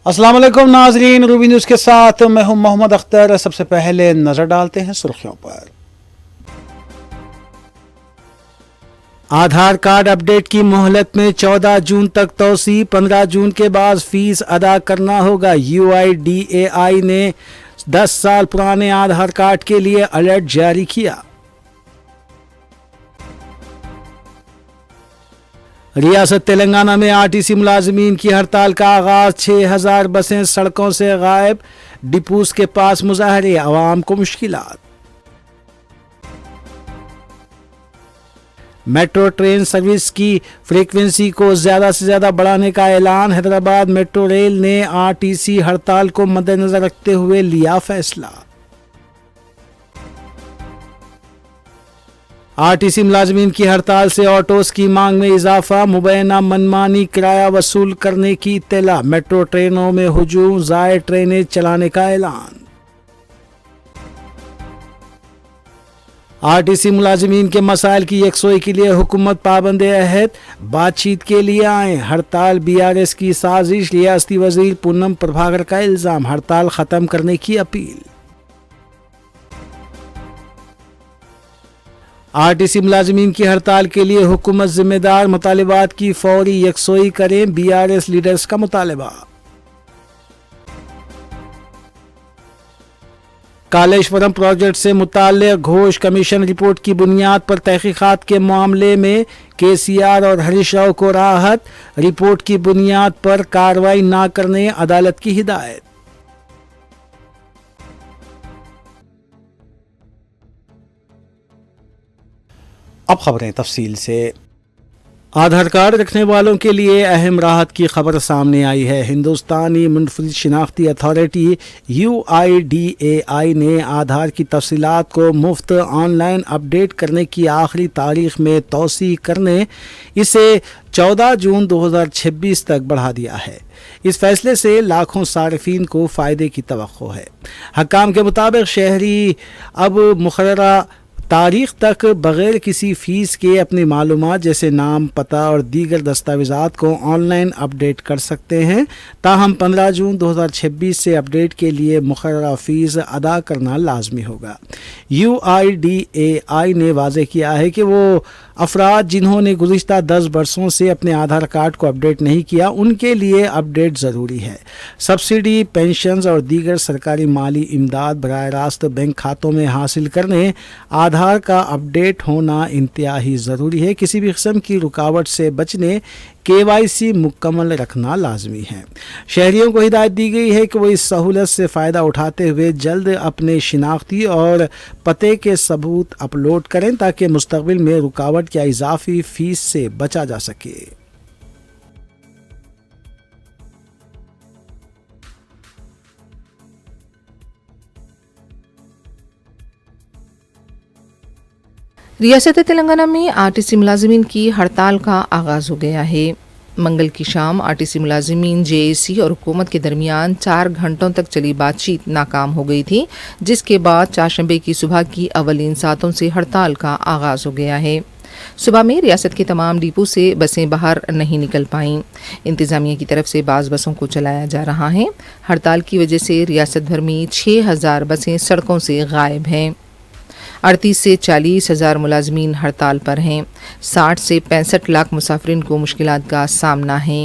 अस्सलाम वालेकुम नाजरीन, रूबी न्यूज़ के साथ मैं हूं मोहम्मद अख्तर। सबसे पहले नजर डालते हैं सुर्खियों पर। आधार कार्ड अपडेट की मोहलत में 14 जून तक तौसी, 15 जून के बाद फीस अदा करना होगा। UIDAI ने 10 साल पुराने आधार कार्ड के लिए अलर्ट जारी किया। रियासत तेलंगाना में RTC मुलाजमीन की हड़ताल का आगाज, 6000 बसें सड़कों से गायब, डिपूस के पास मुजाहरे, आवाम को मुश्किलात। मेट्रो ट्रेन सर्विस की फ्रीक्वेंसी को ज्यादा से ज्यादा बढ़ाने का ऐलान, हैदराबाद मेट्रो रेल ने RTC हड़ताल को मद्देनजर रखते हुए लिया फैसला। RTC मुलाजमीन की हड़ताल से ऑटोस की मांग में इजाफा, मुबैना मनमानी किराया वसूल करने की इत्तला, मेट्रो ट्रेनों में हुजूम, ज़ायद ट्रेनें चलाने का ऐलान। RTC मुलाजमीन के मसाइल की यकसोई के लिए हुकूमत पाबंद अहद, बातचीत के लिए आए। हड़ताल BRS की साजिश, रियासती वजीर पूनम प्रभाकर का इल्जाम, हड़ताल खत्म करने की अपील। RTC मुलाजमीन की हड़ताल के लिए हुकूमत जिम्मेदार, मुतालिबात की फौरी यकसोई करें, BRS लीडर्स का मुतालबा। कालेश्वरम प्रोजेक्ट से मुताल्लिक घोष कमीशन रिपोर्ट की बुनियाद पर तहकीकात के मामले में KCR और हरीश राव को राहत, रिपोर्ट की बुनियाद पर कार्रवाई न करने अदालत की हिदायत। अब खबरें तफसील से। आधार कार्ड रखने वालों के लिए अहम राहत की खबर सामने आई है। हिंदुस्तानी मुनफरिद शिनाख्ती अथॉरिटी UIDAI ने आधार की तफसीलात को मुफ्त ऑनलाइन अपडेट करने की आखिरी तारीख में तौसी करने इसे 14 जून 2026 तक बढ़ा दिया है। इस फैसले से लाखों सार्फिन को फ़ायदे की तवक्को है। हकाम के मुताबिक शहरी अब मुकर्ररा तारीख तक बगैर किसी फ़ीस के अपनी मालूमात जैसे नाम, पता और दीगर दस्तावेज़ात को ऑनलाइन अपडेट कर सकते हैं। ताहम 15 जून 2026 से अपडेट के लिए मुकर्ररा फ़ीस अदा करना लाजमी होगा। UIDAI ने वाज़ेह किया है कि वो अफराद जिन्होंने गुज़िश्ता 10 बरसों से अपने आधार कार्ड को अपडेट नहीं किया, उनके लिए अपडेट ज़रूरी है। सब्सिडी, पेंशन और दीगर सरकारी माली इमदाद बराह रास्त बैंक खातों में हासिल करने आधार का अपडेट होना इंतहाई ज़रूरी है। किसी भी किस्म की रुकावट से बचने KYC मुकम्मल रखना लाजमी है। शहरियों को हिदायत दी गई है कि वो इस सहूलत से फ़ायदा उठाते हुए जल्द अपने शिनाख्ती और पते के सबूत अपलोड करें ताकि मुस्तक़बिल में रुकावट या इजाफी फ़ीस से बचा जा सके। रियासत तेलंगाना में RTC मुलाजिमीन की हड़ताल का आगाज़ हो गया है। मंगल की शाम RTC मुलाजिमीन, JAC और हुकूमत के दरमियान 4 घंटों तक चली बातचीत नाकाम हो गई थी, जिसके बाद चारशंबे की सुबह की अवलीन सातों से हड़ताल का आगाज़ हो गया है। सुबह में रियासत के तमाम डिपो से बसें बाहर नहीं निकल पाईं। इंतज़ामिया की तरफ से बाज़ बसों को चलाया जा रहा है। हड़ताल की वजह से रियासत भर में 6000 बसें सड़कों से गायब हैं। 38 से 40 हज़ार मुलाजमीन हड़ताल पर हैं। 60 से 65 लाख मुसाफिरीन को मुश्किलात का सामना है।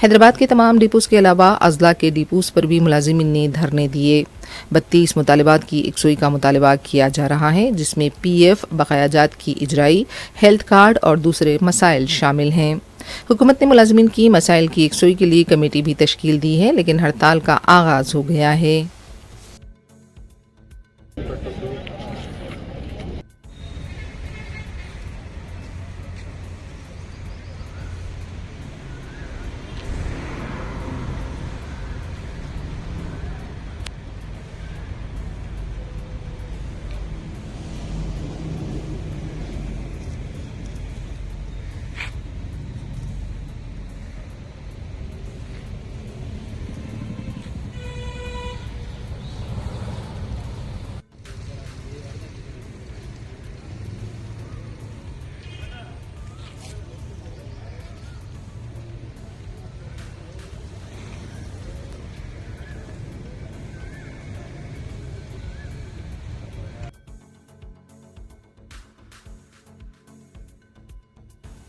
हैदराबाद के तमाम डिपोस के अलावा अजला के डिपोस पर भी मुलाजिमीन ने धरने दिए। 32 मुतालिबात की यकसुई का मुतालबा किया जा रहा है, जिसमें PF, बकायाजात की इजराई, हेल्थ कार्ड और दूसरे मसाइल शामिल हैं। हुकूमत ने मुलाजिमीन की मसाइल की यकसुई के लिए कमेटी भी तश्कील दी है, लेकिन हड़ताल का आगाज़ हो गया है।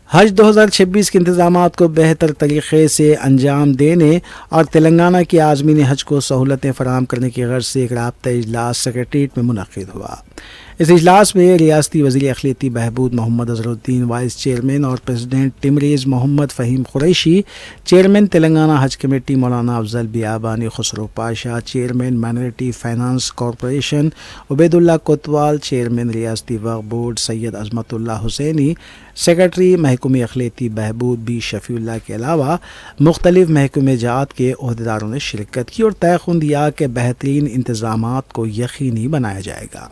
हज 2026 के इंतजामात को बेहतर तरीके से अंजाम देने और तेलंगाना की आज़मीन हज को सहूलतें फराहम करने की गर्ज से एक राब्ता इजलास सेक्रेटरीट में मुनक़िद हुआ। इस इजलास में रियासती वज़ीर अक़लियती बहबूद मोहम्मद अज़हरुद्दीन वाइस चेयरमैन और प्रेसिडेंट टिमरीज़ मोहम्मद फ़हीम कुरैशी, चेयरमैन तेलंगाना हज कमेटी मौलाना Afzal Biyabani Khusro Pasha, chairman minority finance corporation Ubaidullah कोतवाल, चेयरमैन रियासती वक्फ बोर्ड सैयद अज़मतुल्लाह हुसैनी, सेक्रेटरी महकमे अक़लियती बहबूद बी शफ़ीउल्लाह के अलावा मुख्तलिफ़ महकमे जात के ओहदेदारों ने शिरकत की और तयख़ुन दिया कि बेहतरीन इंतज़ामात को यकीनी बनाया जाएगा।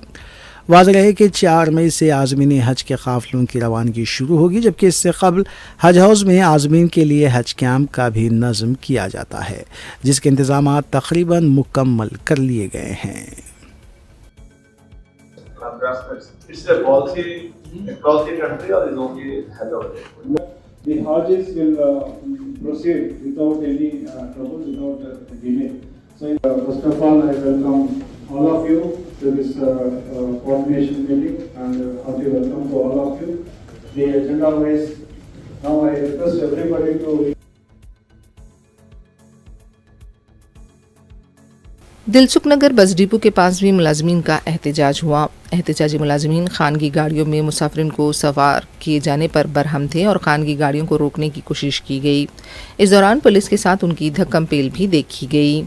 वाज़ेह है कि 4 मई से आज़मीन हज के काफ़िलों की रवानगी शुरू होगी, जबकि इससे कबल हज हाउस में आज़मीन के लिए हज कैंप का भी नज़म किया जाता है, जिसके इंतज़ामात तकरीबन मुकम्मल कर लिए गए हैं। The Hajis will proceed without any trouble, without delay. So, first of all, I welcome all of you to this coordination meeting and hearty welcome to all of you. The agenda wise, now I request everybody to. Dilsukhnagar bus depot के पास भी मुलाजमीन का एहतजाज हुआ। एहतजाजी मुलाजमीन खानगी गाड़ियों में मुसाफिरीन को सवार किए जाने पर बरहम थे और खानगी गाड़ियों को रोकने की कोशिश की गई। इस दौरान पुलिस के साथ उनकी धक्कम पेल भी देखी गई।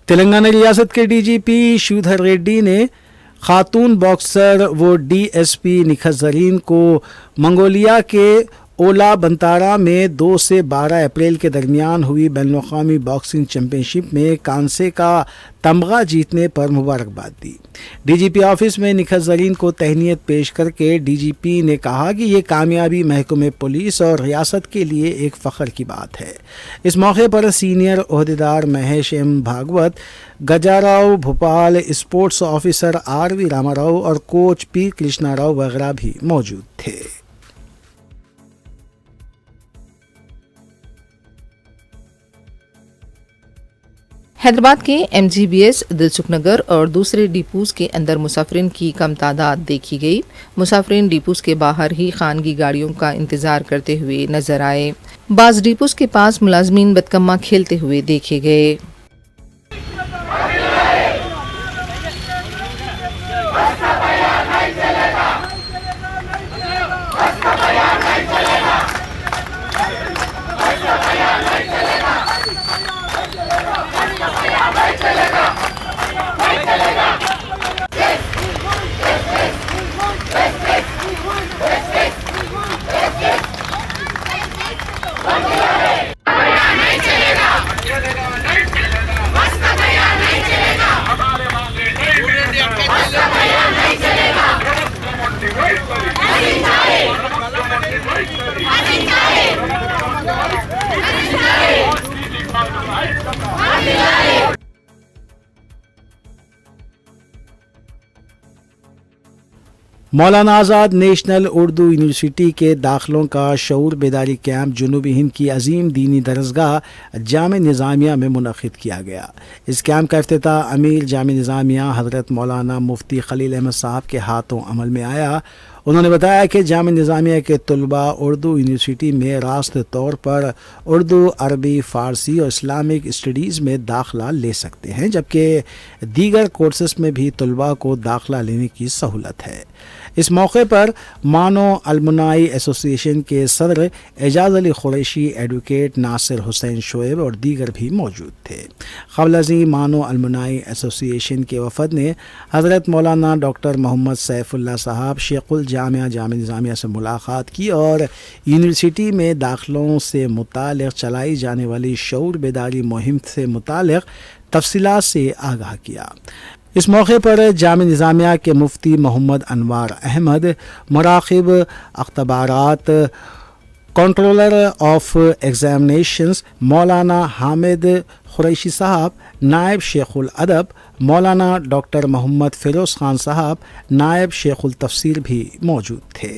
तेलंगाना रियासत के डीजीपी श्रीधर रेड्डी ने खातून बॉक्सर व डीएसपी निखत ज़रीन को मंगोलिया के ओला बंतारा में 2 से 12 अप्रैल के दरमियान हुई बैनुल-अक़वामी बॉक्सिंग चैंपियनशिप में कांसे का तमगा जीतने पर मुबारकबाद दी। डीजीपी ऑफिस में निखत ज़रीन को तहनीत पेश करके डीजीपी ने कहा कि ये कामयाबी महकमे पुलिस और रियासत के लिए एक फ़ख्र की बात है। इस मौके पर सीनियर ओहदेदार Mahesh M Bhagwat, Gajarao Bhopal sports officer RV Ramarao और कोच पी कृष्णा राव वगैरह भी मौजूद थे। हैदराबाद के एमजीबीएस, दिलसुखनगर और दूसरे डिपोज के अंदर मुसाफिरीन की कम तादाद देखी गई। मुसाफिरीन डिपोज के बाहर ही खानगी गाड़ियों का इंतजार करते हुए नजर आए। बाज डिपोज के पास मुलाजमीन बदकम्मा खेलते हुए देखे गए। मौलाना आज़ाद नेशनल उर्दू यूनिवर्सिटी के दाखिलों का शऊर बेदारी कैंप जनूबी हिंद की अजीम दीनी दरसगाह जाम निज़ामिया में मुनक़िद किया गया। इस कैंप का इफ्तिताह अमीर जाम निज़ामिया हज़रत मौलाना मुफ्ती खलील अहमद साहब के हाथों अमल में आया। उन्होंने बताया कि जाम निज़ामिया के तलबा उर्दू यूनिवर्सिटी में रास्त तौर पर उर्दू, अरबी, फ़ारसी और इस्लामिक स्टडीज़ में दाखिला ले सकते हैं, जबकि दीगर कोर्सेस में भी तलबा को दाखिला लेने की सहूलत है। इस मौके पर मानो अलमुनाई एसोसिएशन के सदर एजाज अली कुरैशी, एडवोकेट नासिर हुसैन शोएब और दीगर भी मौजूद थे। क़ब्ल अज़ीं मानो अलमुनाई एसोसिएशन के वफद ने हज़रत मौलाना डॉक्टर मोहम्मद सैफुल्लाह साहब शेखुल जामिया निज़ामिया से मुलाकात की और यूनिवर्सिटी में दाखिलों से मुताल्लिक़ चलाई जाने वाली शऊर बेदारी मुहिम से मुताल्लिक़ तफसीलात से आगाह किया। इस मौके पर जामिया निज़ामिया के मुफ्ती Mohammad Anwar Ahmad, मुराक़िब अख्तबारात, controller of examinations मौलाना हामिद कुरैशी साहब, नायब शेखुल अदब मौलाना डॉक्टर मोहम्मद फ़िरोज़ ख़ान साहब, नायब शेखुल तफसीर भी मौजूद थे।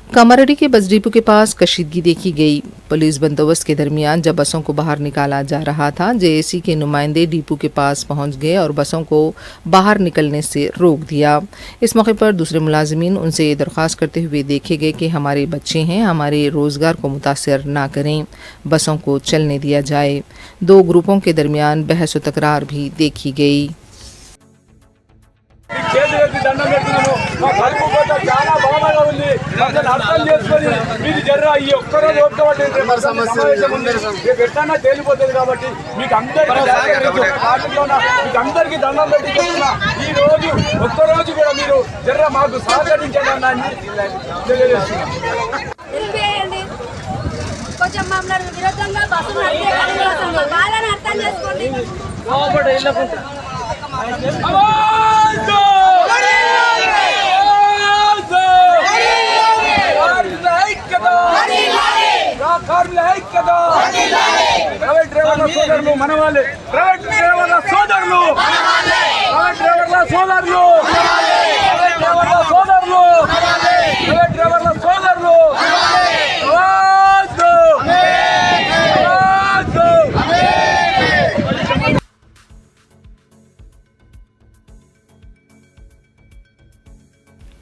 कामारेड्डी के बस डिपो के पास कशीदगी देखी गई। पुलिस बंदोबस्त के दरमियान जब बसों को बाहर निकाला जा रहा था, जेएसी के नुमाइंदे डिपो के पास पहुंच गए और बसों को बाहर निकलने से रोक दिया। इस मौके पर दूसरे मुलाजिमीन उनसे दरख्वास्त करते हुए देखे गए कि हमारे बच्चे हैं, हमारे रोज़गार को मुतासर ना करें, बसों को चलने दिया जाए। दो ग्रुपों के दरमियान बहस व तकरार भी देखी गई। మీరు జర్రా ఈ ఒక్కరోజు ఓపికబట్టి పెట్టానా తేలిపోతుంది కాబట్టి మీకు అందరికీ దండం పెట్టి చెప్తున్నా, ఈ రోజు ఒక్కరోజు కూడా మీరు జర్రా మాకు సహకరించండి తెలియజేస్తున్నా. కొంచెం మమ్మల్ని విరోధంగా బస్సు బాధని అర్థం చేసుకోండి. ప్రైవేట్ డ్రైవర్ల సోదరులు మన వాళ్ళే, ప్రైవేట్ డ్రైవర్ల సోదరులు, ప్రైవేట్ డ్రైవర్ల సోదరులు, ప్రైవేట్ డ్రైవర్ల సోదరులు, ప్రైవేట్ డ్రైవర్ల సోదరులు.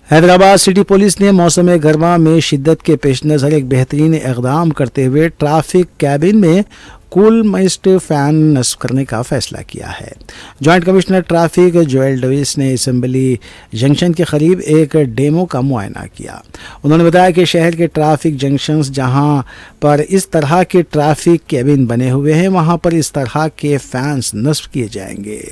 हैदराबाद सिटी पुलिस ने मौसम गर्मा में शिद्दत के पेश नज़र एक बेहतरीन इक़दाम करते हुए ट्रैफिक कैबिन में कूल मिस्ट फ़ैन नस्ब करने का फ़ैसला किया है। Joint commissioner traffic Joel Davies ने असम्बली जंक्शन के करीब एक डेमो का मुआयना किया। उन्होंने बताया कि शहर के ट्रैफिक जंक्शंस जहां पर इस तरह के ट्रैफिक कैबिन बने हुए हैं, वहां पर इस तरह के फ़ैन्स नस्ब किए जाएंगे।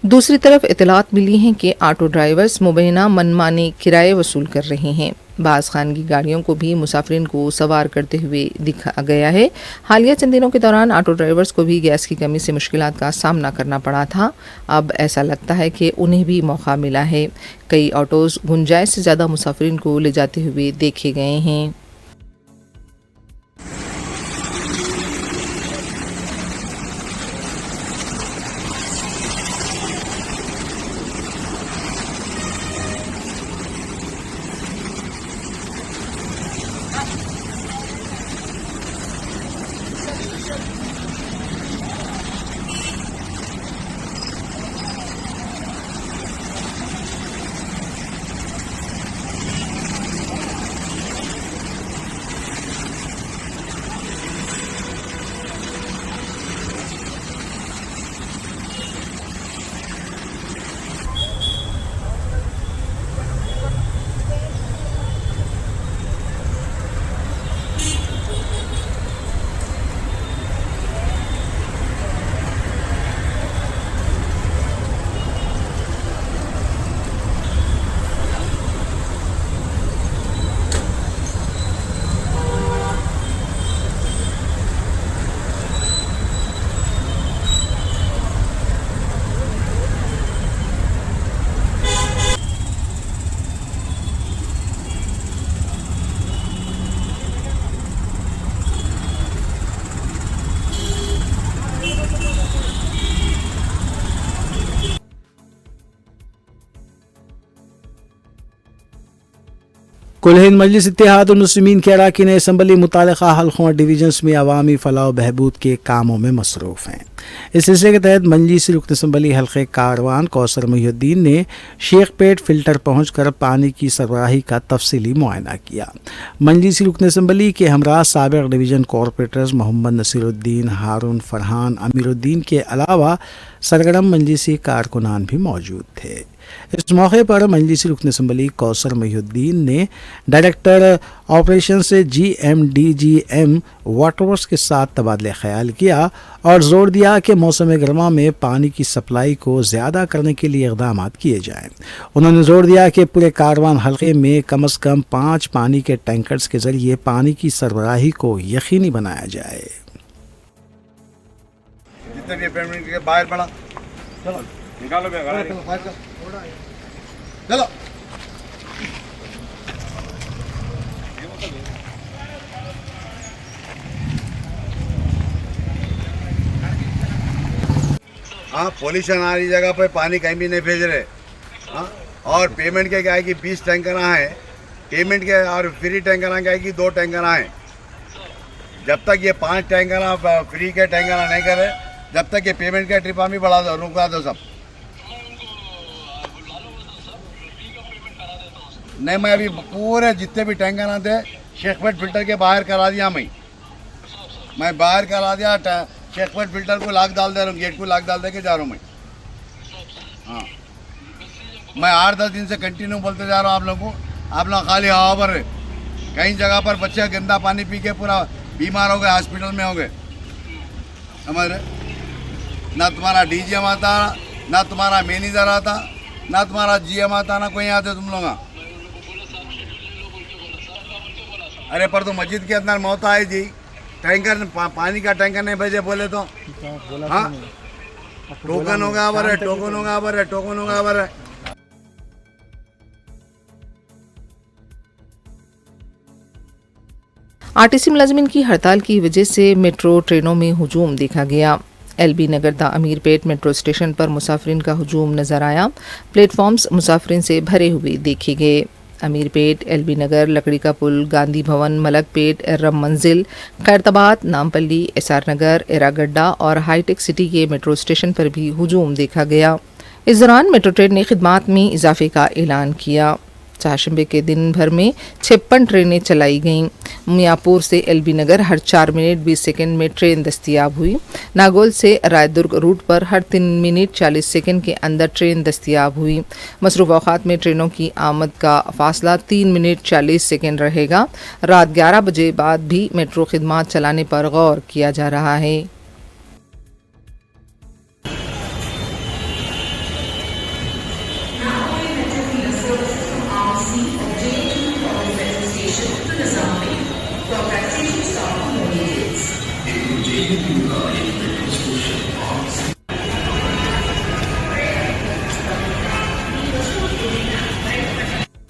दूसरी तरफ इतलात मिली हैं कि ऑटो ड्राइवर्स मुबैना मनमाने किराए वसूल कर रहे हैं। बाज़ खानगी गाड़ियों को भी मुसाफिरीन को सवार करते हुए दिखा गया है। हालिया चंद दिनों के दौरान ऑटो ड्राइवर्स को भी गैस की कमी से मुश्किलात का सामना करना पड़ा था। अब ऐसा लगता है कि उन्हें भी मौका मिला है। कई ऑटोज़ गुंजाइश से ज़्यादा मुसाफिरीन को ले जाते हुए देखे गए हैं। कुल हिंद मजलिस इत्तेहादुल मुस्लिमीन के अरकान असम्बली मुतालिका हल्कों और डिवीजन्स में अवामी फलाह बहबूद के कामों में मसरूफ़ हैं। इस सिलसिले के तहत मजलिस रुकन असम्बली हल्के कारवान कौसर मुहिउद्दीन ने शेखपेट फिल्टर पहुंचकर पानी की सरबराही का तफसीली मुआयना किया। मजलिस रुकन असम्बली के हमरा साबिक़ डिवीज़न कॉरपोरेटर्स मोहम्मद नसीरुद्दीन, हारून फरहान, अमीरुद्दीन के अलावा सरगर्म मजलिसी कारकुनान भी मौजूद थे। इस मौके पर मजलिस रुकन असम्बली कौसर मुहिउद्दीन ने डायरेक्टर ऑपरेशन से GMDGM वाटरवर्क्स के साथ तबादले ख्याल किया और जोर दिया कि मौसम गर्मा में पानी की सप्लाई को ज़्यादा करने के लिए इक़दाम किए जाएँ। उन्होंने जोर दिया कि पूरे कारवान हल्के में कम से कम 5 पानी के टैंकर्स के ज़रिए पानी की सरबराही को यकीनी बनाया जाए। जितने भी पेमेंट के बाहर पड़ा चलो निकालो चलो हाँ, पॉल्यूशन आ रही जगह पे पानी कहीं भी नहीं भेज रहे। हाँ, और पेमेंट के क्या है कि 20 टैंकर आए, पेमेंट के और फ्री टैंकर क्या है कि 2 टैंकर आए। जब तक ये 5 टैंकर फ्री के टैंकर नहीं करे, जब तक ये पेमेंट का ट्रिप भी बढ़ा दो, रुकवा दो सब। नहीं, मैं अभी पूरे जितने भी टैंकर आते शेखपेट फिल्टर के बाहर करा दिया। मैं बाहर करा दिया, शेखपेट फिल्टर को लाक डाल दे रहा हूँ, गेट को लाक डाल दे के जा रहा हूँ मैं। हाँ, मैं 8-10 दिन से कंटिन्यू बोलते जा रहा हूँ आप लोगों को। आप लोग खाली हवा पर कई जगह पर बच्चे गंदा पानी पी के पूरा बीमार हो गए, हॉस्पिटल में हो गए। समझ रहे? ना तुम्हारा DGM आता, ना तुम्हारा मैनेजर आता, ना तुम्हारा GM आता, ना कोई आते तुम लोग। अरे पर तो मस्जिद के अंदर मौत आई जी, टैंकर पानी का टैंकर नहीं भेजे बोले तो। हाँ, टोकन होगा बर, टोकन होगा बर, टोकन होगा बर। आरटीसी मुलाजिमीन की हड़ताल की वजह से मेट्रो ट्रेनों में हुजूम देखा गया। LB नगर दा अमीरपेट मेट्रो स्टेशन पर मुसाफिरीन का हुजूम नजर आया। प्लेटफॉर्म्स मुसाफिरीन से भरे हुए देखे गए। अमीरपेट, LB नगर, लकड़ी का पुल, गांधी भवन, मलकपेट, एर्रम मंजिल, खैरताबाद, नामपल्ली, SR नगर, एरागड्डा और हाईटेक सिटी के मेट्रो स्टेशन पर भी हुजूम देखा गया। इस दौरान मेट्रो ट्रेन ने खिदमात में इजाफे का ऐलान किया। चारशंबे के दिन भर में 56 ट्रेनें चलाई गईं। मियाँपुर से LB नगर हर 4 मिनट 20 सेकंड में ट्रेन दस्तियाब हुई। नागौल से रायदुर्ग रूट पर हर 3 मिनट 40 सेकंड के अंदर ट्रेन दस्तियाब हुई। मसरूफ़ औक़ात में ट्रेनों की आमद का फासला 3 मिनट 40 सेकंड रहेगा। रात 11 बजे बाद भी मेट्रो खिदमात चलाने पर गौर किया जा रहा है।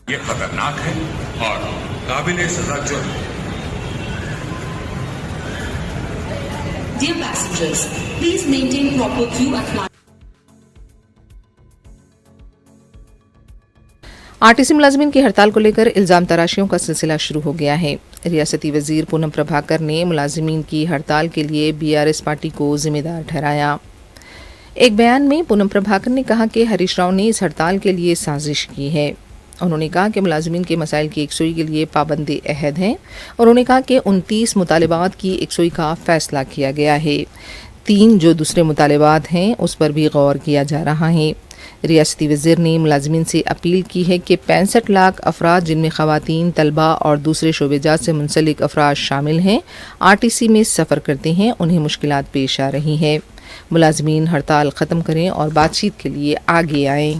ये खतरनाक है और काबिले सजा जुर्म है। Dear passengers, please maintain proper queue at platform. RTC मुलाजिमीन की हड़ताल को लेकर इल्ज़ाम तराशियों का सिलसिला शुरू हो गया है। रियासती वज़ीर पूनम प्रभाकर ने मुलाजिमीन की हड़ताल के लिए BRS पार्टी को जिम्मेदार ठहराया। एक बयान में पूनम प्रभाकर ने कहा कि हरीश राव ने इस हड़ताल के लिए साजिश की है। उन्होंने कहा कि मुलाजिमीन के मसाइल की एकसुई के लिए पाबंदी अहद हैं। उन्होंने कहा कि 29 मुतालिबात की एकसुई का फैसला किया गया है। 3 जो दूसरे मुतालिबात हैं उस पर भी गौर किया जा रहा है। रियासती वज़ीर ने मुलाजिमीन से अपील की है कि 65 लाख अफराद जिनमें ख़वातीन, तलबा और दूसरे शोबेजात से मुंसलिक अफराद शामिल हैं, आरटीसी में सफ़र करते हैं, उन्हें मुश्किलात पेश आ रही हैं। मुलाजिमीन हड़ताल ख़त्म करें और बातचीत के लिए आगे आएँ।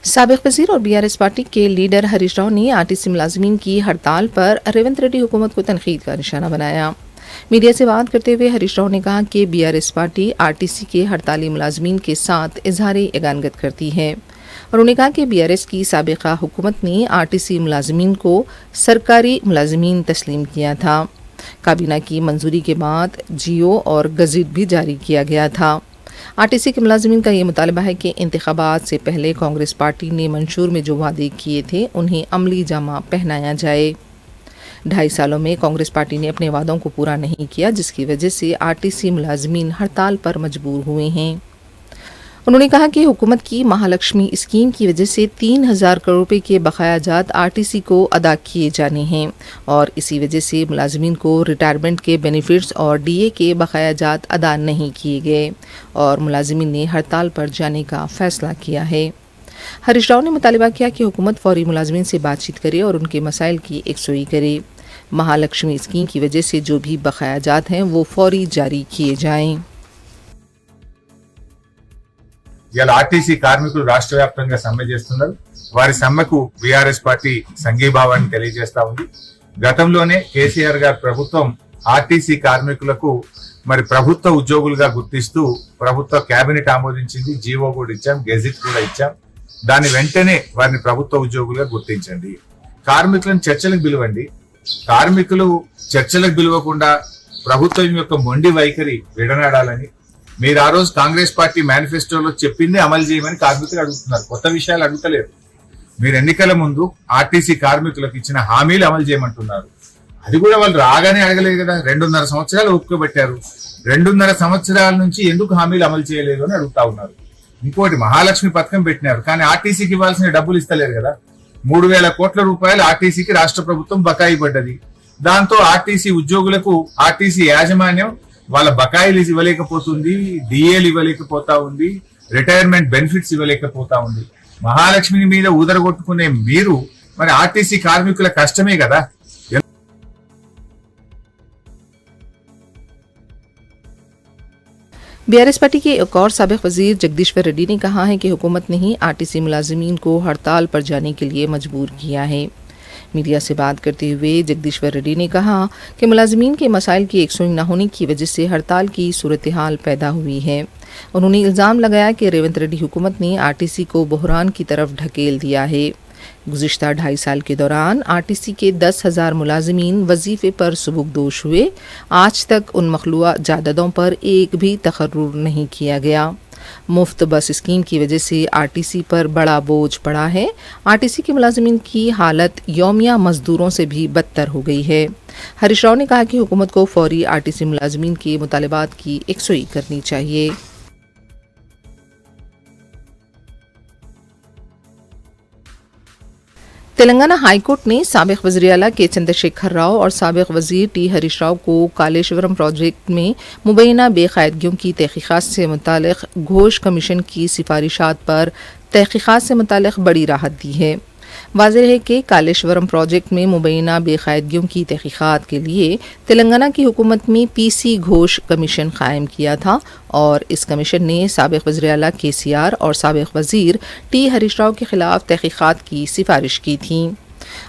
साबिक़ वज़ीर और BRS पार्टी के लीडर हरीश राव ने आरटीसी मुलाजिमीन की हड़ताल पर रेवंत रेड्डी हुकूमत को तनकीद का निशाना बनाया। मीडिया से बात करते हुए हरीश राव ने कहा कि BRS पार्टी आरटीसी के हड़ताली मुलाजिमीन के साथ इजहारी एगानगत करती है। उन्होंने कहा कि BRS की साबिक़ा हुकूमत ने आरटीसी मुलाजिमीन को सरकारी मुलाजिमीन तस्लीम किया था। काबीना की मंजूरी के बाद जियो और गज़ीट भी जारी किया गया था। आरटीसी के मुलाजिमीन का ये मुतालबा है कि इंतखाबात से पहले कांग्रेस पार्टी ने मंशूर में जो वादे किए थे उन्हें अमली जामा पहनाया जाए। 2.5 सालों में कांग्रेस पार्टी ने अपने वादों को पूरा नहीं किया, जिसकी वजह से आरटीसी मुलाजिमीन हड़ताल पर मजबूर हुए हैं। उन्होंने कहा कि हुकूमत की महालक्ष्मी स्कीम की वजह से 3,000 करोड़ रुपए के बकाया जात आरटीसी को अदा किए जाने हैं और इसी वजह से मुलाजिमीन को रिटायरमेंट के बेनिफिट्स और डीए के बकाया जात अदा नहीं किए गए और मुलाजिमीन ने हड़ताल पर जाने का फैसला किया है। हरीश राव ने मुतालबा किया कि हुकूमत फौरी मुलाजिमीन से बातचीत करे और उनके मसाइल की एकसुई करे। महालक्ष्मी स्कीम की वजह से जो भी बकाया जात हैं वो फौरी जारी किए जाएं। ఇవాళ ఆర్టీసీ కార్మికులు రాష్ట్ర వ్యాప్తంగా సమ్మె చేస్తున్నారు. వారి సమ్మెకు బీఆర్ఎస్ పార్టీ సంఘీభావాన్ని తెలియజేస్తా ఉంది. గతంలోనే కేసీఆర్ గారి ప్రభుత్వం ఆర్టీసీ కార్మికులకు మరి ప్రభుత్వ ఉద్యోగులుగా గుర్తిస్తూ ప్రభుత్వ కేబినెట్ ఆమోదించింది. జీవో కూడా ఇచ్చాం, గెజిట్ కూడా ఇచ్చాం. దాని వెంటనే వారిని ప్రభుత్వ ఉద్యోగులుగా గుర్తించండి. కార్మికులను చర్చలకు పిలవండి. కార్మికులు చర్చలకు పిలవకుండా ప్రభుత్వం యొక్క మొండి వైఖరి విడనాడాలని మీరు ఆ రోజు కాంగ్రెస్ పార్టీ మేనిఫెస్టోలో చెప్పింది అమలు చేయమని కార్మికులు అడుగుతున్నారు. కొత్త విషయాలు అడుగుతలేరు. మీరు ఎన్నికల ముందు ఆర్టీసీ కార్మికులకు ఇచ్చిన హామీలు అమలు చేయమంటున్నారు. అది కూడా వాళ్ళు రాగానే అడగలేదు కదా. 2.5 సంవత్సరాలు ఒప్పుకోబెట్టారు. 2.5 సంవత్సరాల నుంచి ఎందుకు హామీలు అమలు చేయలేదు అని అడుగుతా ఉన్నారు. ఇంకోటి మహాలక్ష్మి పథకం పెట్టినారు, కానీ ఆర్టీసీకి ఇవ్వాల్సిన డబ్బులు ఇస్తలేరు కదా. 3,000 కోట్ల రూపాయలు ఆర్టీసీకి రాష్ట్ర ప్రభుత్వం బకాయి పడ్డది. దాంతో ఆర్టీసీ ఉద్యోగులకు ఆర్టీసీ యాజమాన్యం వాళ్ళ బకాయిలు ఇవ్వలేకపోతుంది, డిఏలు ఇవ్వలేకపోతా ఉంది, రిటైర్మెంట్ బెనిఫిట్స్ ఇవ్వలేకపోతా ఉంది. మహాలక్ష్మి మీద ఊదరగొట్టుకునే మీరు మరి ఆర్టీసీ కార్మికుల కష్టమే కదా. बीआरएस पार्टी के एक और साबिक वजीर जगदीश्वर रेड्डी ने कहा है कि हुकूमत ने ही आरटीसी मुलाजिमीन को हड़ताल पर जाने के लिए मजबूर किया है। मीडिया से बात करते हुए जगदीश्वर रेड्डी ने कहा कि मुलाजिमीन के मसाइल की एकसुई न होने की वजह से हड़ताल की सूरत हाल पैदा हुई है। उन्होंने इल्ज़ाम लगाया कि रेवंत रेड्डी हुकूमत ने आरटीसी को बहरान की तरफ ढकेल दिया है। गुज़िश्ता 2.5 साल के दौरान आरटीसी के 10,000 मुलाजिमीन वजीफे पर सुबुकदोश हुए। आज तक उन मखलूआ जायदादों पर एक भी तकर्रुर नहीं किया गया। मुफ्त बस स्कीम की वजह से आरटीसी पर बड़ा बोझ पड़ा है। आरटीसी के मुलाजिमीन की हालत यौमिया मजदूरों से भी बदतर हो गई है। हरीश राव ने कहा कि हुकूमत को फौरी आरटीसी मुलाजिमीन के मुतालबात की एकसुई करनी चाहिए। तेलंगाना हाईकोर्ट ने साबिक वज़ीर आला के चंद्रशेखर राव और साबिक वज़ीर टी हरीश राव को कालेश्वरम प्रोजेक्ट में मुबैना बेकायदगियों की तहकीकात से मुतालिक घोष कमीशन की सिफारिशात पर तहकीकात से मुतालिक बड़ी राहत दी है। वाज़ेह है कि कालेश्वरम प्रोजेक्ट में मुबैना बेकायदगियों की तहकीकात के लिए तेलंगाना की हुकूमत में पीसी घोष कमीशन कायम किया था और इस कमीशन ने साबिक वज़ीर आला केसीआर और साबिक वज़ीर टी हरीश राव के खिलाफ तहकीकात की सिफारिश की थी।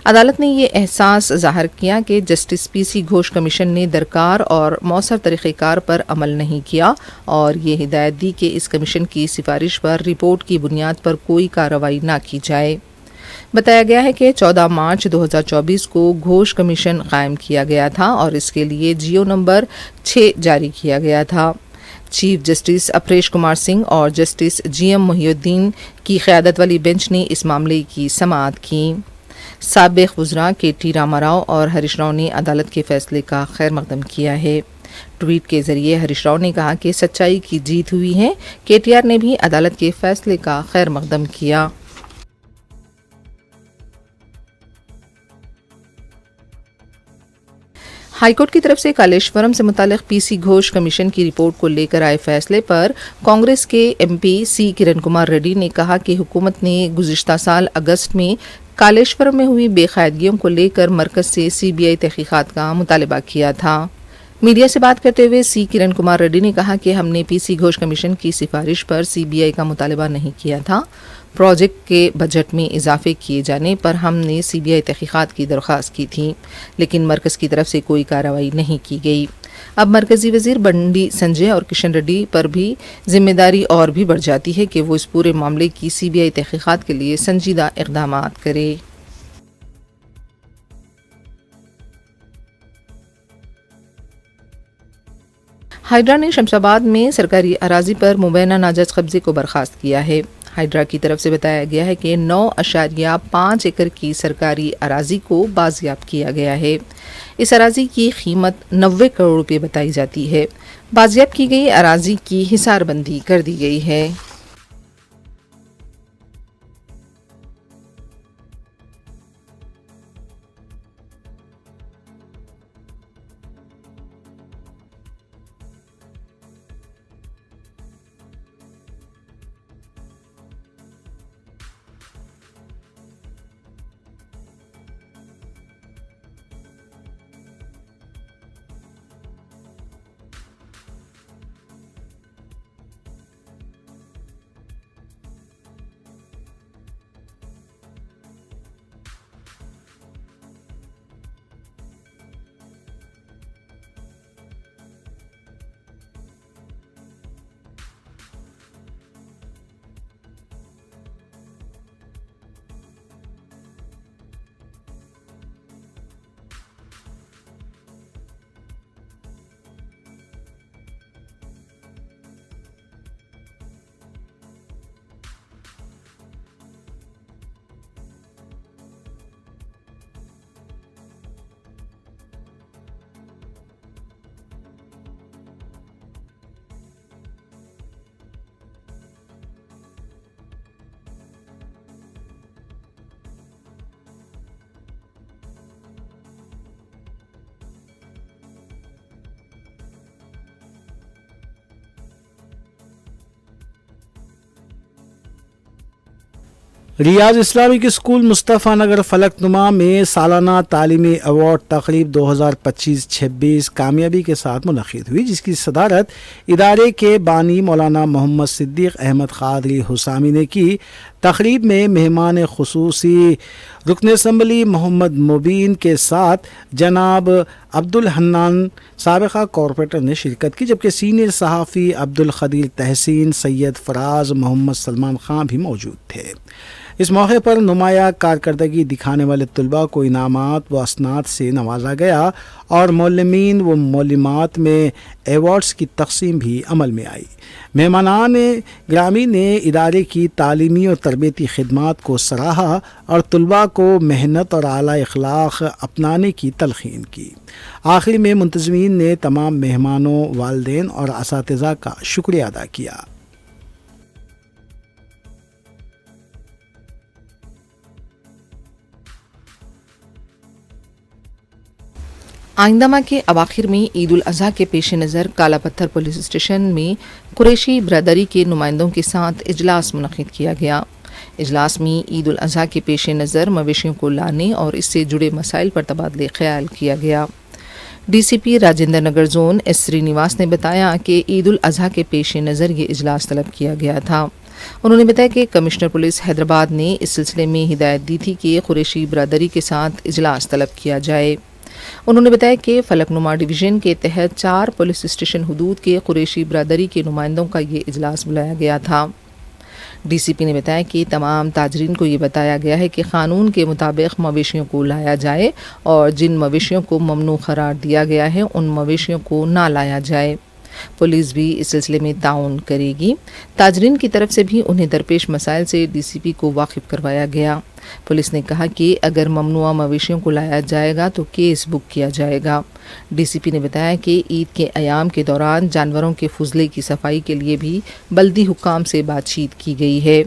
अदालत ने यह एहसास ज़ाहिर किया कि जस्टिस पीसी घोष कमीशन ने दरकार और मौसर तरीक़ेकार पर अमल नहीं किया और ये हिदायत दी कि इस कमीशन की सिफारिश पर रिपोर्ट की बुनियाद पर कोई कार्रवाई न की जाए। बताया गया है कि 14 मार्च 2024 को घोष कमीशन कायम किया गया था और इसके लिए जियो नंबर 6 जारी किया गया था। चीफ जस्टिस अपरेश कुमार सिंह और जस्टिस जीएम मोहिउद्दीन की क़यादत वाली बेंच ने इस मामले की समाअत की। साबिक़ वज़रा केटी रामाराव और हरीश राव ने अदालत के फैसले का खैर मकदम किया है। ट्वीट के जरिए हरीश राव ने कहा कि सच्चाई की जीत हुई है। केटीआर ने भी अदालत के फैसले का खैर मकदम किया। हाईकोर्ट की तरफ से कालेश्वरम से मुतालिक पीसी घोष कमीशन की रिपोर्ट को लेकर आए फैसले पर कांग्रेस के एमपी सी किरण कुमार रेड्डी ने कहा कि हुकूमत ने गुज़िश्ता साल अगस्त में कालेश्वरम में हुई बेकायदगियों को लेकर मरकज़ से सीबीआई तहकीकात का मुतालबा किया था। मीडिया से बात करते हुए सी किरण कुमार रेड्डी ने कहा कि हमने पीसी घोष कमीशन की सिफारिश पर सीबीआई का मुतालबा नहीं किया था। प्रोजेक्ट के बजट में इजाफे किए जाने पर हमने सीबीआई तहकीकात की दरख्वास्त की थी, लेकिन मरकज़ की तरफ से कोई कार्रवाई नहीं की गई। अब मरकज़ी वज़ीर बंडी संजय और किशन रेड्डी पर भी जिम्मेदारी और भी बढ़ जाती है कि वो इस पूरे मामले की सीबीआई तहकीकात के लिए संजीदा इक़दामात करे। हाइड्रा ने शमशाबाद में सरकारी अराजी पर मुबैना नाजायज कब्जे को बर्खास्त किया है। हाइड्रा की तरफ से बताया गया है कि 9.5 एकड़ की सरकारी अराजी को बाजियाब किया गया है। इस अराजी की कीमत 90 करोड़ रुपए बताई जाती है। बाजियाब की गई अराजी की हिसारबंदी कर दी गई है। रियाज इस्लामिक स्कूल मुस्तफ़ा नगर फलकनुमा में सालाना तालीमी अवार्ड तकरीब 2025-26 कामयाबी के साथ मुनक़िद हुई, जिसकी सदारत इदारे के बानी मौलाना मोहम्मद सिद्दीक़ अहमद क़ादरी हुसामी ने की। तकरीब में मेहमान खुसूसी रुकन असम्बली मोहम्मद मुबीन के साथ जनाब अब्दुल हन्नान साबिक़ा कॉरपोरेटर ने शिरकत की, जबकि सीनियर सहाफ़ी अब्दुल खदीर तहसीन, सैयद फराज, मोहम्मद सलमान खां भी मौजूद थे। इस मौके पर नुमाया कारकर्दगी दिखाने वाले तलबा को इनामात व असनाद से नवाजा गया और मौलमीन व मौलिमात में एवार्ड्स की तकसीम भी अमल में आई। मेहमानान ग्रामी ने इदारे की तालीमी और तरबियती खिदमात को सराहा और तलबा को मेहनत और आला इखलाक अपनाने की तलखीन की। आखिर में मुंतज़मीन ने तमाम मेहमानों, वालिदैन और असातिज़ा का शुक्रिया अदा किया। आइंदा के अवाखिर में ईद उल अज़हा के पेश नज़र काला पत्थर पुलिस स्टेशन में कुरैशी बरदरी के नुमाइंदों के साथ इजलास मुनक़िद किया गया। इजलास में ईद उल अज़हा के पेश नज़र मवेशियों को लाने और इससे जुड़े मसाइल पर तबादले ख्याल किया गया। DCP Rajendra Nagar zone S Srinivas ने बताया कि ईद उल अज़हा के पेश नज़र ये इजलास तलब किया गया था। उन्होंने बताया कि कमिश्नर पुलिस हैदराबाद ने इस सिलसिले में हिदायत दी थी कि कुरैशी बरदरी के साथ इजलास तलब किया जाए। उन्होंने बताया कि फलकनुमा डिवीज़न के तहत 4 पुलिस स्टेशन हुदूद के कुरैशी बरदरी के नुमाइंदों का ये इजलास बुलाया गया था। DCP ने बताया कि तमाम ताजरीन को ये बताया गया है कि क़ानून के मुताबिक मवेशियों को लाया जाए और जिन मवेशियों को ममनू करार दिया गया है उन मवेशियों को ना लाया जाए। पुलिस भी इस सिलसिले में ताउन करेगी। ताजरीन की तरफ से भी उन्हें दरपेश मसाइल से DCP को वाकिफ करवाया गया। पुलिस ने कहा कि अगर ममनुआ मवेशियों को लाया जाएगा तो केस बुक किया जाएगा। DCP ने बताया कि ईद के अयाम के दौरान जानवरों के फुजले की सफाई के लिए भी बल्दी हुक्काम से बातचीत की गई है।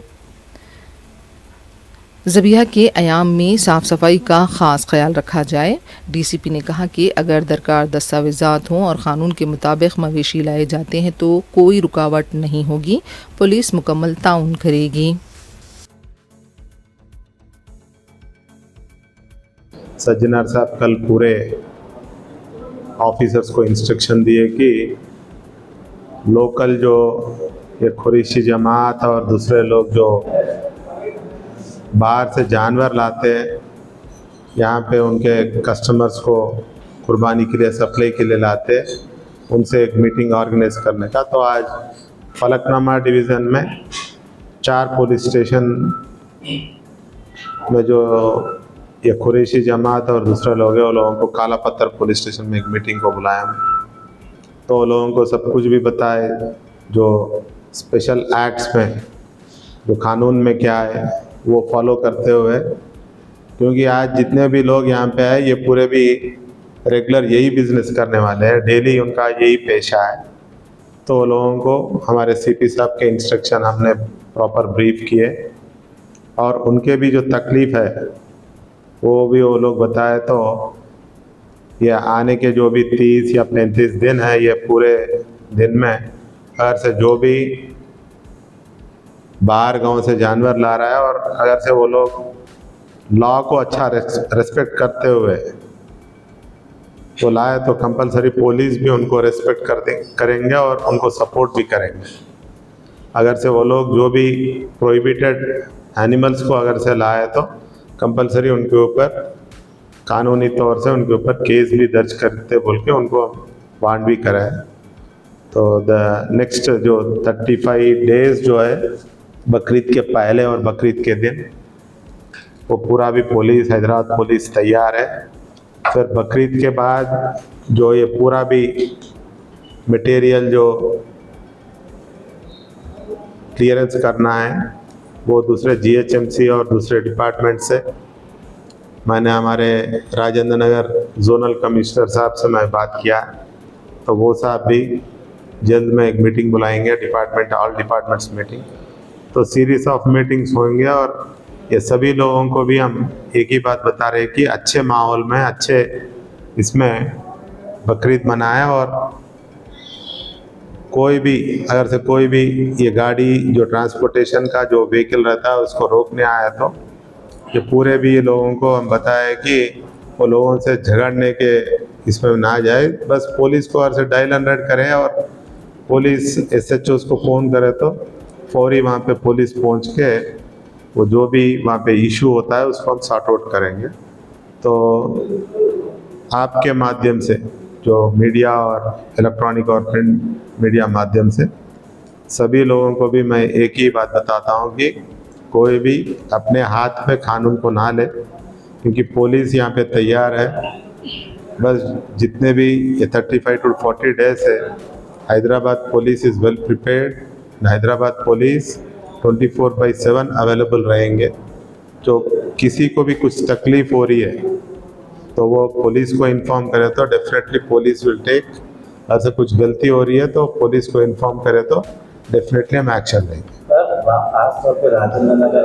ज़बिया के अयाम में साफ़ सफाई का ख़ास ख्याल रखा जाए। DCP ने कहा कि अगर दरकार दस्तावेज़ात हों और क़ानून के मुताबिक मवेशी लाए जाते हैं तो कोई रुकावट नहीं होगी। पुलिस मुकम्मल ताउन करेगी। सज्जनर साहब कल पूरे ऑफिसर्स को इंस्ट्रक्शन दिए कि लोकल जो ये कुरैशी जमात और दूसरे लोग जो बाहर से जानवर लाते हैं यहाँ पे उनके कस्टमर्स को कुर्बानी के लिए सप्लाई के लिए लाते, उनसे एक मीटिंग ऑर्गेनाइज करने का। तो आज फलकनुमा डिवीज़न में 4 पुलिस स्टेशन में जो ये कुरैशी जमात और दूसरे लोग हैं, वो लोगों को काला पत्थर पुलिस स्टेशन में एक मीटिंग को बुलाया। तो लोगों को सब कुछ भी बताए, जो स्पेशल एक्ट्स में, जो कानून में क्या है वो फॉलो करते हुए, क्योंकि आज जितने भी लोग यहाँ पे आए ये पूरे भी रेगुलर यही बिजनेस करने वाले हैं, डेली उनका यही पेशा है। तो लोगों को हमारे सीपी साहब के इंस्ट्रक्शन हमने प्रॉपर ब्रीफ किए और उनके भी जो तकलीफ़ है वो भी वो लोग बताए। तो ये आने के जो भी 30 या 35 दिन है, ये पूरे दिन में अगर से जो भी बाहर गांव से जानवर ला रहा है और अगर से वो लोग लॉ को अच्छा रेस्पेक्ट करते हुए तो लाए तो कंपलसरी पुलिस भी उनको रेस्पेक्ट करेंगे और उनको सपोर्ट भी करेंगे। अगर से वो लोग जो भी प्रोहिबिटेड एनिमल्स को अगर से लाए तो कंपलसरी उनके ऊपर कानूनी तौर से उनके ऊपर केस भी दर्ज करते बोल के उनको वार्न भी कराए। तो द नेक्स्ट जो 35 डेज जो है बकरीद के पहले और बकरीद के दिन वो पूरा भी पुलिस, हैदराबाद पुलिस तैयार है। फिर बकरीद के बाद जो ये पूरा भी मटेरियल जो क्लियरेंस करना है वो दूसरे जीएचएमसी और दूसरे डिपार्टमेंट से, मैंने हमारे राजेंद्र नगर जोनल कमिश्नर साहब से मैं बात किया, तो वो साहब भी जल्द में एक मीटिंग बुलाएंगे, डिपार्टमेंट ऑल डिपार्टमेंट्स मीटिंग। तो सीरीज ऑफ मीटिंग्स होंगे और ये सभी लोगों को भी हम एक ही बात बता रहे हैं कि अच्छे माहौल में, अच्छे इसमें बकरीद मनाएं और कोई भी अगर से कोई भी ये गाड़ी जो ट्रांसपोर्टेशन का जो व्हीकल रहता है उसको रोकने आया तो ये पूरे भी लोगों को हम बताए कि वो लोगों से झगड़ने के इसमें ना जाए, बस पुलिस को अगर से डायल 100 करें और पुलिस एसएचओ को फ़ोन करे तो फौरी वहाँ पे पुलिस पहुँच के वो जो भी वहाँ पे इशू होता है उसको हम सॉर्ट आउट करेंगे। तो आपके माध्यम से जो मीडिया और इलेक्ट्रॉनिक और प्रिंट मीडिया माध्यम से सभी लोगों को भी मैं एक ही बात बताता हूँ कि कोई भी अपने हाथ में कानून को ना ले, क्योंकि पुलिस यहाँ पे तैयार है। बस जितने भी ये 35 to 40 डेज है, Hyderabad police is well prepared. Hyderabad police 24/7 available रहेंगे। जो किसी को भी कुछ तकलीफ हो रही है तो वो पुलिस को इन्फॉर्म करे तो डेफिनेटली पुलिस विल टेक, ऐसे कुछ गलती हो रही है तो पुलिस को इन्फॉर्म करे तो डेफिनेटली हम एक्शन लेंगे। खासतौर पे राजेंद्र नगर,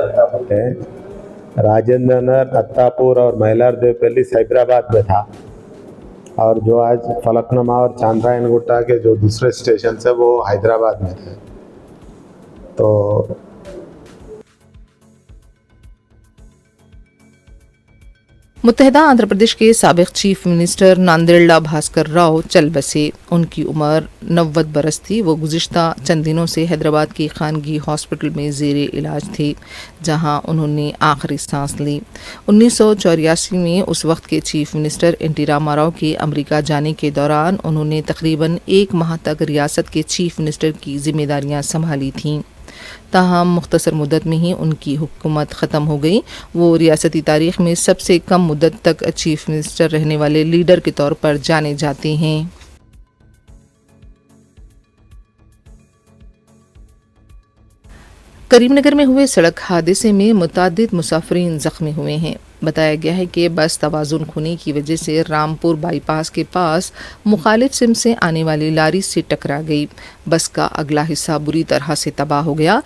राजेंद्र नगर, अत्तापुर और मैलार देवपल्ली हैदराबाद में था और जो आज फलकनुमा और चांद्रायण गुट्टा के जो दूसरे स्टेशन है वो हैदराबाद में थे। तो मुत्तहदा आंध्र प्रदेश के साबिक चीफ मिनिस्टर नांदेड़ा भास्कर राव चल बसे। उनकी उम्र 90 बरस थी। वो गुज़िश्ता चंद दिनों से हैदराबाद की खानगी हॉस्पिटल में ज़ेरे इलाज थे, जहां उन्होंने आखिरी सांस ली। 1984 में उस वक्त के चीफ मिनिस्टर एन.टी. रामाराव के अमेरिका जाने के दौरान उन्होंने तकरीबन 1 माह तक रियासत के चीफ मिनिस्टर की जिम्मेदारियां संभाली थीं। ताहम मुख्तसर मुद्दत में ही उनकी हुकूमत ख़त्म हो गई। वो रियासती तारीख़ में सबसे कम मुद्दत तक चीफ मिनिस्टर रहने वाले लीडर के तौर पर जाने जाते हैं। करीमनगर में हुए सड़क हादसे में मुतादिद मुसाफिरीन ज़ख्मी हुए हैं। बताया गया है कि बस तवाज़ुन खोने की वजह से रामपुर बाईपास के पास मुखालिफ सिम से आने वाली लारी से टकरा गई। बस का अगला हिस्सा बुरी तरह से तबाह हो गया।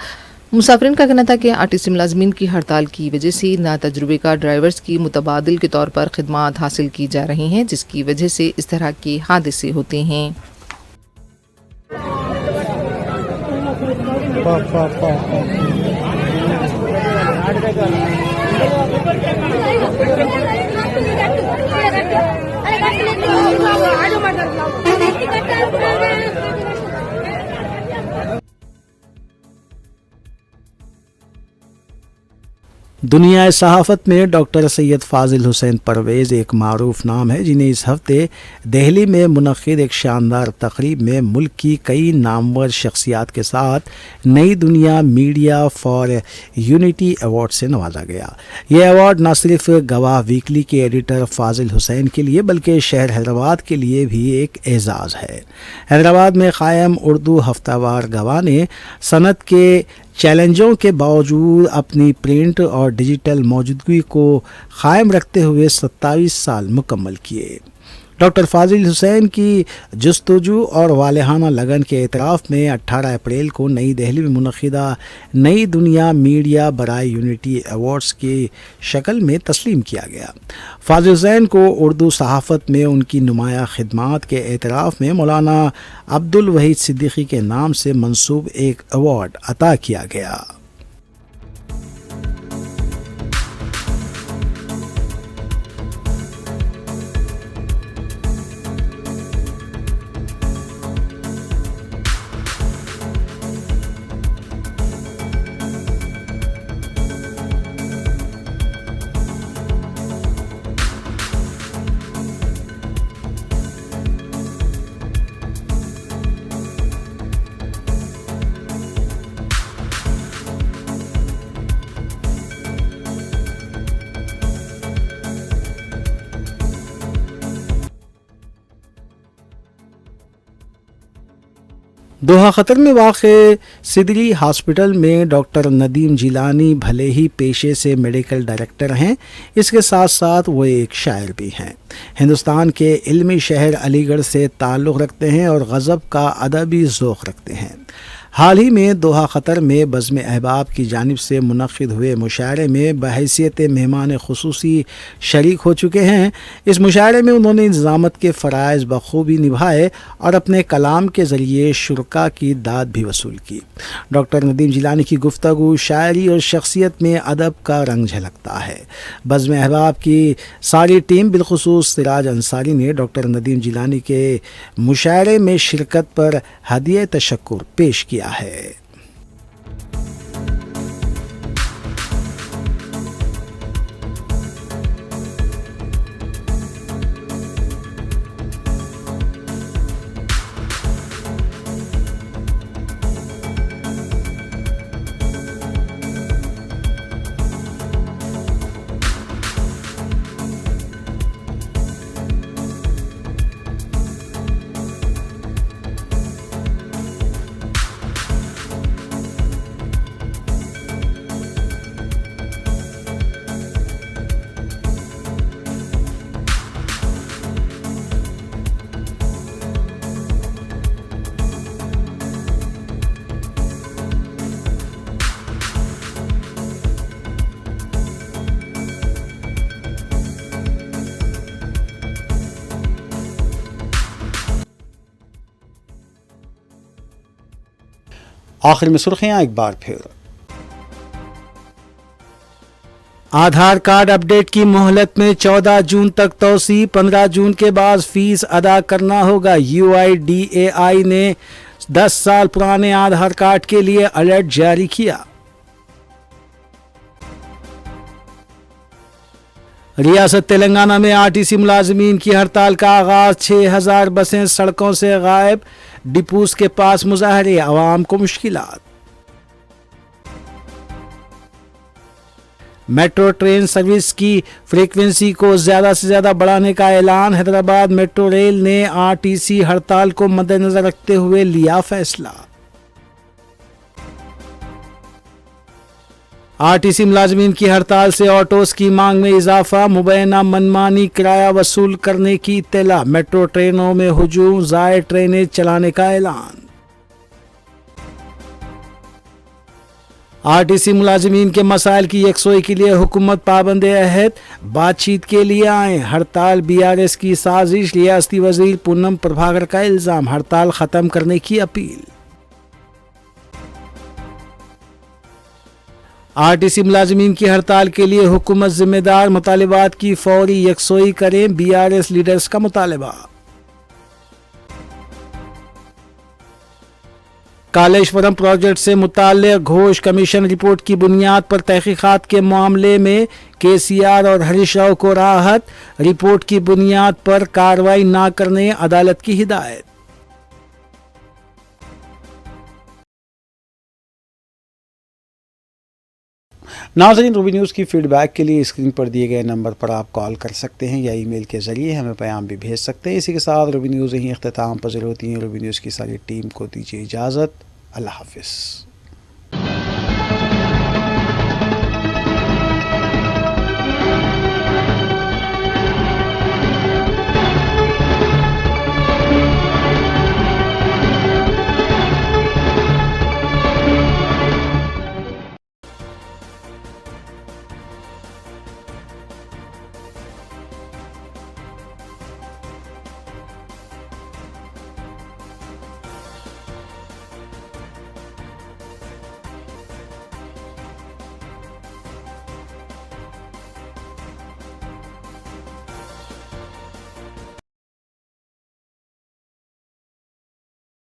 मुसाफिरीन का कहना था कि आरटीसी मुलाजमीन की हड़ताल की वजह से नातजुर्बेकार ड्राइवर्स की मुतबादिल के तौर पर खिदमात हासिल की जा रही हैं, जिसकी वजह से इस तरह के हादसे होते हैं। दुनिया सहाफ़त में डॉक्टर सैयद फाजिल हुसैन परवेज़ एक मारूफ नाम है, जिन्हें इस हफ्ते दिल्ली में मुनक़्क़िद एक शानदार तकरीब में मुल्क की कई नामवर शख्सियात के साथ नई दुनिया मीडिया फॉर यूनिटी अवार्ड से नवाजा गया। यह अवार्ड न सिर्फ गवाह वीकली के एडिटर फाजिल हुसैन के लिए बल्कि शहर हैदराबाद के लिए भी एक एजाज़ है। हैदराबाद में क़ायम उर्दू हफ्तावार गवाह ने सनत के चैलेंजों के बावजूद अपनी प्रिंट और डिजिटल मौजूदगी को कायम रखते हुए 27 साल मुकम्मल किए। डॉक्टर फाजिल हुसैन की जस्तजू और वालहाना लगन के एतराफ़ में 18 अप्रैल को नई दिल्ली में मुनक़्क़िदा नई दुनिया मीडिया बराए यूनिटी अवार्ड्स की शक्ल में तस्लीम किया गया। फाजिल हुसैन को उर्दू सहाफ़त में उनकी नुमाया खिदमात के एतराफ़ में मौलाना अब्दुल वहीद सिद्दीकी के नाम से मंसूब एक अवार्ड अता किया गया। दोहा क़तर में वाक़ सिदरी हॉस्पिटल में डॉक्टर नदीम जिलानी भले ही पेशे से मेडिकल डायरेक्टर हैं, इसके साथ साथ वो एक शायर भी हैं। हिंदुस्तान के इल्मी शहर अलीगढ़ से ताल्लुक़ रखते हैं और गज़ब का अदबी ज़ौक़ रखते हैं। हाल ही में दोहा क़तर में बज़्म अहबाब की जानिब से मुनक़्क़िद हुए मुशायरे में बहैसियत मेहमान ख़ुसूसी शरीक हो चुके हैं। इस मुशायरे में उन्होंने इंतज़ामत के फ़राइज़ बखूबी निभाए और अपने कलाम के ज़रिए शुरका की दाद भी वसूल की। डॉक्टर नदीम जिलानी की गुफ्तगू, शायरी और शख्सियत में अदब का रंग झलकता है। बज़्म अहबाब की सारी टीम बिलख़ुसूस सिराज अंसारी ने डॉक्टर नदीम जिलानी के मुशायरे में शिरकत पर हदिया तशक्कुर पेश किया है। आखिर में सुर्खियां एक बार फिर। आधार कार्ड अपडेट की मोहलत में 14 जून तक तौसी, 15 जून के बाद फीस अदा करना होगा। UIDAI ने 10 साल पुराने आधार कार्ड के लिए अलर्ट जारी किया। रियासत तेलंगाना में RTC मुलाजमीन की हड़ताल का आगाज, 6000 बसें सड़कों से गायब, डिपूस के पास मुजाहरे, आवाम को मुश्किलात। मेट्रो ट्रेन सर्विस की फ्रीक्वेंसी को ज्यादा से ज्यादा बढ़ाने का ऐलान, हैदराबाद मेट्रो रेल ने RTC हड़ताल को मद्देनजर रखते हुए लिया फैसला। RTC मुलाजमीन की हड़ताल से ऑटोस की मांग में इजाफा, मुबैना मनमानी किराया वसूल करने की इत्तला, मेट्रो ट्रेनों में हुजूम, ज़ायद ट्रेनें चलाने का ऐलान। RTC मुलाजमीन के मसाइल की यकसोई के लिए हुकूमत पाबंद अहद, बातचीत के लिए आए। हड़ताल BRS की साजिश, रियासती वजीर पूनम प्रभाकर का इल्जाम, हड़ताल खत्म करने की अपील। RTC मुलाजमीन की हड़ताल के लिए हुकूमत जिम्मेदार, मुतालिबात की फौरी यकसोई करें, BRS लीडर्स का मुतालबा। कालेश्वरम प्रोजेक्ट से मुताल्लिक घोष कमीशन रिपोर्ट की बुनियाद पर तहकीकात के मामले में केसीआर और हरीश राव को राहत, रिपोर्ट की बुनियाद पर कार्रवाई न करने अदालत की हिदायत। नाज़रीन, रूबी न्यूज़ की फीडबैक के लिए स्क्रीन पर दिए गए नंबर पर आप कॉल कर सकते हैं या ईमेल के ज़रिए हमें पैगाम भी भेज सकते हैं। इसी के साथ रूबी न्यूज़ यहीं इख्तिताम पज़ीर होती है। रूबी न्यूज़ की सारी टीम को दीजिए इजाज़त। अल्लाह हाफ़िज़।